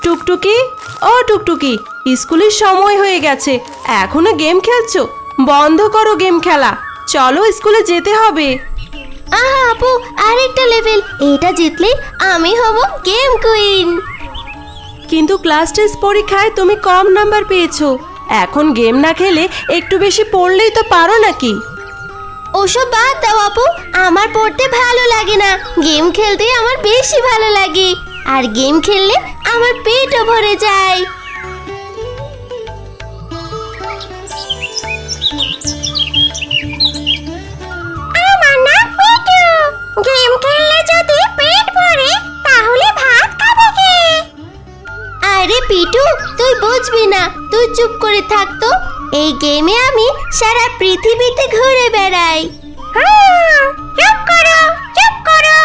টুকটুকি, ও টুকটুকি, স্কুলের সময় হয়ে গেছে, এখনো গেম খেলছো? বন্ধ করো গেম খেলা, চলো স্কুলে যেতে হবে। আহা আপু, আরেকটা লেভেল, এটা জিতলে আমি হব গেম কুইন। কিন্তু ক্লাস টেস্ট পরীক্ষায় তুমি কম নাম্বার পেয়েছো, এখন গেম না খেলে একটু বেশি পড়লেই তো পারো নাকি? ওসব বাদ দাও আপু, আমার পড়তে ভালো লাগে না, গেম খেলতে আমার বেশি ভালো লাগে। আর গেম খেললে আমার পেটও ভরে যায়। আমার না পেটু, গেম খেললে যদি পেট ভরে তাহলে ভাত খাবে কে? আরে পিটু, তুই বুঝবি না, তুই চুপ করে থাক তো। এই গেমে আমি সারা পৃথিবীতে ঘুরে বেড়াই। চুপ করো, চুপ করো।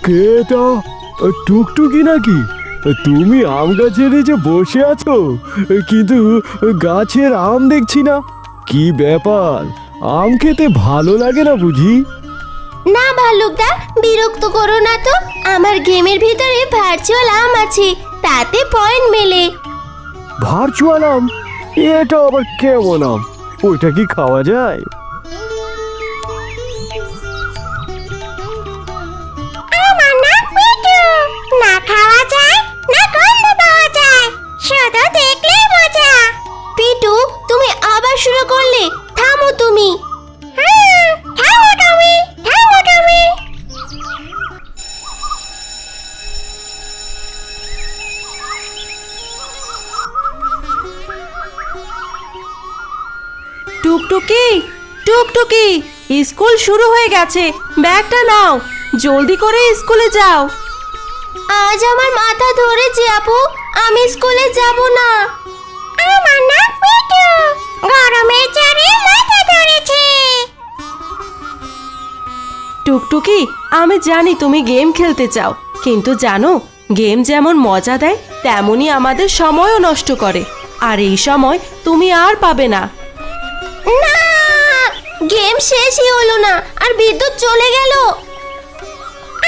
কে এটা? টুকটুকি নাকি? তুমি আম গাছের নিচে বসে আছো, কিন্তু গাছের আম দেখছি না। কি ব্যাপার, আম খেতে ভালো লাগে না বুঝি? না ভালুকদা, বিরক্ত করো না তো। আমার গেমের ভিতরে ভার্চুয়াল আম আছে, তাতে পয়েন্ট মেলে। ভার্চুয়াল আম? এটা আবার কেমন আম? ওইটা কি খাওয়া যায়? আমার না পিটু, না খাওয়া যায় না গন্ধ পাওয়া যায়, শুধু দেখলেই মজা। পিটু, তুমি আবার শুরু করলে, থামো তুমি। থামো তুমি, থামো তুমি। টুকটুকি, টুকটুকি, স্কুল শুরু হয়ে গেছে, ব্যাগটা নাও, জলদি করে স্কুলে যাও। আজ আমার মাথা ধরেছে আপু, আমি স্কুলে যাব না। আমার না পিটু, গরমের জোরে মাথা ধরেছে। টুকটুকি, আমি জানি তুমি গেম খেলতে চাও, কিন্তু জানো গেম যেমন মজা দেয় তেমনি আমাদের সময়ও নষ্ট করে, আর এই সময় তুমি আর পাবে না। না, গেম শেষই হলো না, আর বিদ্যুৎ চলে গেল।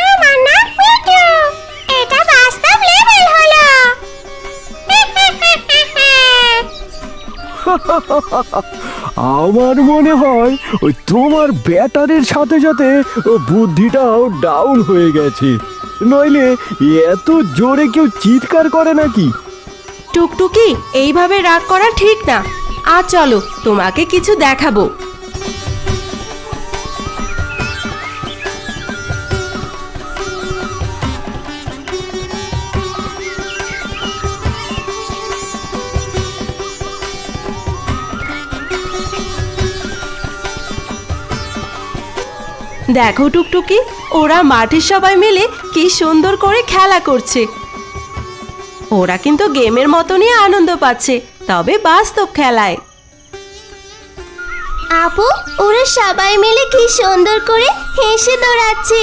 আমার না পিটু, এটা বাস্তব লেভেল হলো। আমার মনে হয় ওই তোমার ব্যাটারির সাথে সাথে বুদ্ধিটাও ডাউন হয়ে গেছে, নইলে এত জোরে কেউ চিৎকার করে নাকি? টুকটুকি, এইভাবে রাগ করা ঠিক না, আর চলো তোমাকে কিছু দেখাবো। দেখো টুকটুকি, ওরা মাঠে সবাই মিলে কি সুন্দর করে খেলা করছে। ওরা কিন্তু গেমের মতনই আনন্দ পাচ্ছে, তবে বাস্তব খেলায়। আপু, ওরা সবাই মিলে কি সুন্দর করে হেসে দৌড়াচ্ছে।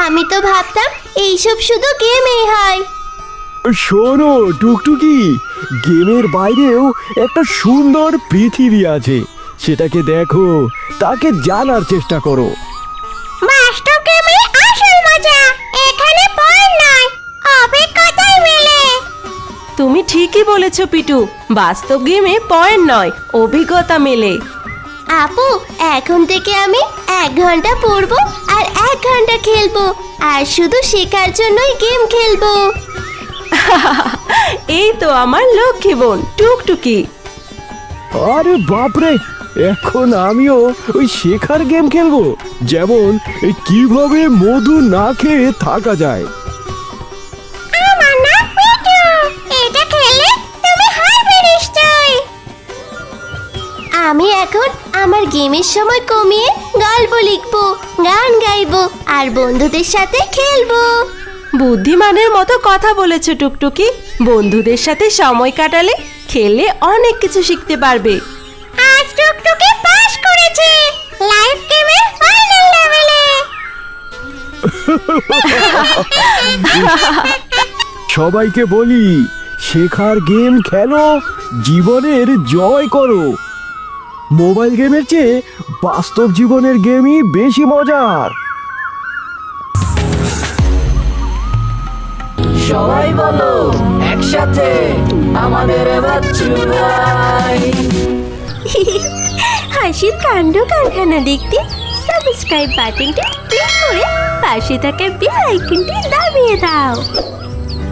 আমি তো ভাবতাম এইসব শুধু গেমেই হয়। শোনো টুকটুকি, গেমের বাইরেও একটা সুন্দর পৃথিবী আছে, সেটাকে দেখো, তাকে জানার চেষ্টা করো। বাস্তব গেমে আসল মজা, এখানে পয়েন্ট নয়, অভিজ্ঞতাই মেলে। তুমি ঠিকই বলেছ পিটু, বাস্তব গেমে পয়েন্ট নয়, অভিজ্ঞতা মেলে। আপু, এখন থেকে আমি 1 ঘন্টা পড়বো আর 1 ঘন্টা খেলবো, আর শুধু শেখার জন্যই গেম খেলবো। এই তো আমার লক্ষ্মী বোন টুকটুকি। আরে বাপরে, এখন আমিও ওই শেখার গেম খেলবো, যেমন কিভাবে মধু না খেয়ে থাকা যায়। আমার না পিটু, এটা খেলে তুমি হারবে নিশ্চয়ই। আমি এখন আমার গেমের সময় কমিয়ে গল্প লিখবো, গান গাইবো, আর বন্ধুদের সাথে খেলবো। বুদ্ধিমানের মতো কথা বলেছ টুকটুকি, বন্ধুদের সাথে সময় কাটালে খেললে অনেক কিছু শিখতে পারবে। আজ টুকটুকি পাস করেছে লাইভ গেমের ফাইনাল লেভেলে। সবাইকে বলি, শেখার গেম খেলো, জীবনের জয় করো। মোবাইল গেমের চেয়ে বাস্তব জীবনের গেমই বেশি মজার। সবাই বলো একসাথে, আমাদের বাচ্চু ভাই। হাসির কাণ্ড কারখানা দেখতে সাবস্ক্রাইব বাটনটি ক্লিক করে পাশে থাকা বেল আইকনটি দাবিয়ে দাও।